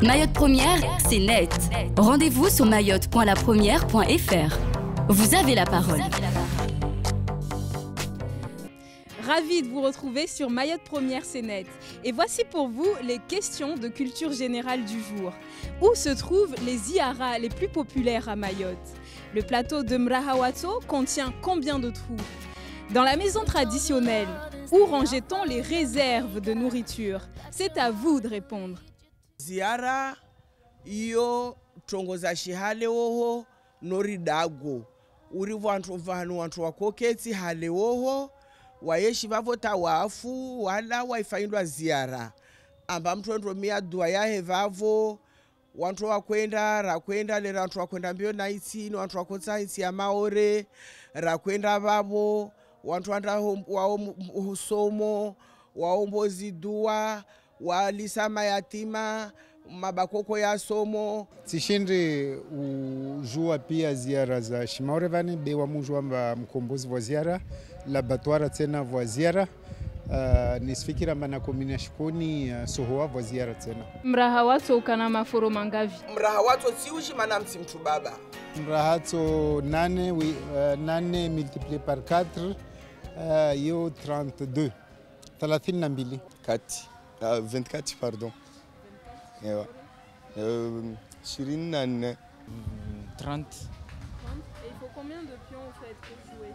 Mayotte Première, c'est net. Rendez-vous sur mayotte.lapremière.fr. Vous avez la parole. Ravi de vous retrouver sur Mayotte Première, c'est net. Et voici pour vous les questions de culture générale du jour. Où se trouvent les ziyaras les plus populaires à Mayotte? Le plateau de Mrahawato contient combien de trous? Dans la maison traditionnelle, où rangeait-on les réserves de nourriture? C'est à vous de répondre. Ziara iyo tongoza shihale woho noridago uri vantu wakoketsi hale woho wayeshi vavota wafu wala waifaindwa ziara amba mtu mia dua yahe vavo wantu wakwenda rakwenda le rantu wakwenda mbio na itsini wantu wakotsa itsi ya maore rakwenda vavo wantu wanda waosomo waombozi dua walisa mayatima mabakoko ya somo tishindi ujua pia ziara za shimaure vani bewa mujua mba mkombozi wa ziara labatwara tena wa ziara nisfikira mana komina shikoni sohoa wa ziara tena. Mrahawato ukana maforo mangavi? Mrahawato siushi mana mtu baba. Mrahawato 8 multiplié par 4 yo 32 32 kati 24 pardon. Yeah. 30. 30. Et il faut combien de pions en fait pour jouer?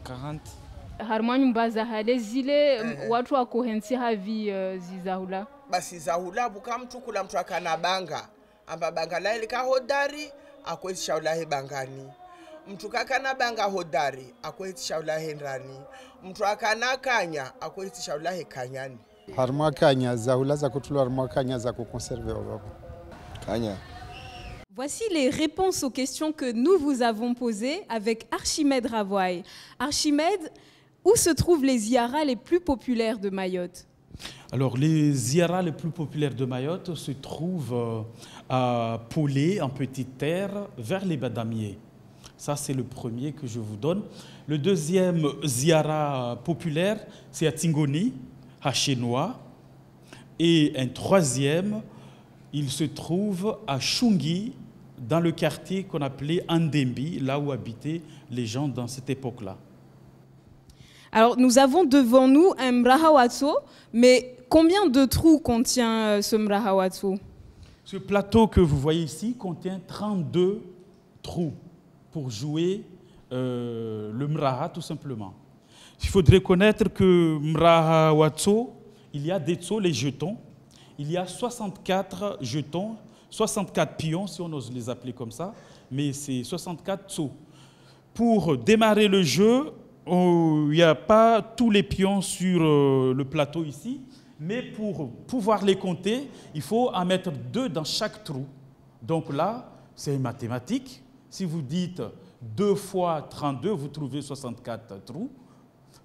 40. Harmani mbaza hale zile watu wako hensi havi zizahula. Basi zahula buka mtu kula mtu akana banga. Amba banga la ilika hodari akwezi shaulahe bangani. Mtu kakana banga hodari akwezi shaulahe ndani. Mtu akana kanya akwezi shaulahe kanyani. Harmwa kanya zahula za kutulu harmwa kanya za kukonserve wababo. Kanya. Voici les réponses aux questions que nous vous avons posées avec Archimède Ravoy. Archimède, où se trouvent les ziyaras les plus populaires de Mayotte? Alors, les ziyaras les plus populaires de Mayotte se trouvent à Polé, en Petite Terre, vers les Badamiers. Ça, c'est le premier que je vous donne. Le deuxième ziyara populaire, c'est à Tingoni, à Chénois. Et un troisième, il se trouve à Chungi, dans le quartier qu'on appelait Andembi, là où habitaient les gens dans cette époque-là. Alors, nous avons devant nous un Mrahawato, mais combien de trous contient ce Mrahawato? Ce plateau que vous voyez ici contient 32 trous pour jouer le Mraha, tout simplement. Il faudrait connaître que Mrahawato, il y a des tso, les jetons. Il y a 64 jetons, 64 pions, si on ose les appeler comme ça, mais c'est 64 tso. Pour démarrer le jeu, il n'y a pas tous les pions sur le plateau ici, mais pour pouvoir les compter, il faut en mettre 2 dans chaque trou. Donc là, c'est une mathématique. Si vous dites 2 fois 32, vous trouvez 64 trous,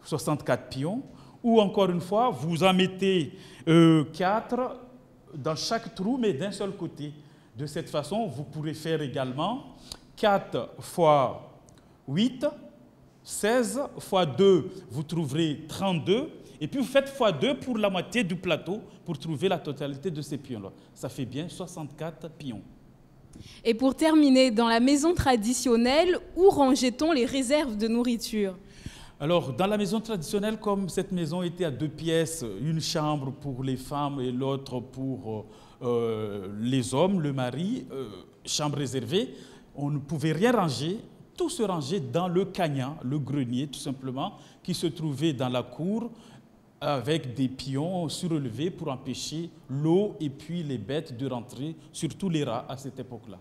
64 pions. Ou encore une fois, vous en mettez 4 dans chaque trou, mais d'un seul côté. De cette façon, vous pourrez faire également 4 fois 8, 16 fois 2, vous trouverez 32. Et puis vous faites fois 2 pour la moitié du plateau pour trouver la totalité de ces pions-là. Ça fait bien 64 pions. Et pour terminer, dans la maison traditionnelle, où rangeait-on les réserves de nourriture? Alors, dans la maison traditionnelle, comme cette maison était à 2 pièces, une chambre pour les femmes et l'autre pour les hommes, le mari, chambre réservée, on ne pouvait rien ranger. Tout se rangeait dans le kanya, le grenier tout simplement, qui se trouvait dans la cour avec des pions surélevés pour empêcher l'eau et puis les bêtes de rentrer, surtout les rats à cette époque-là.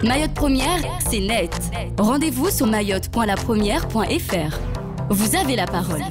Mayotte Première, c'est net. Rendez-vous sur mayotte.lapremière.fr. Vous avez la parole.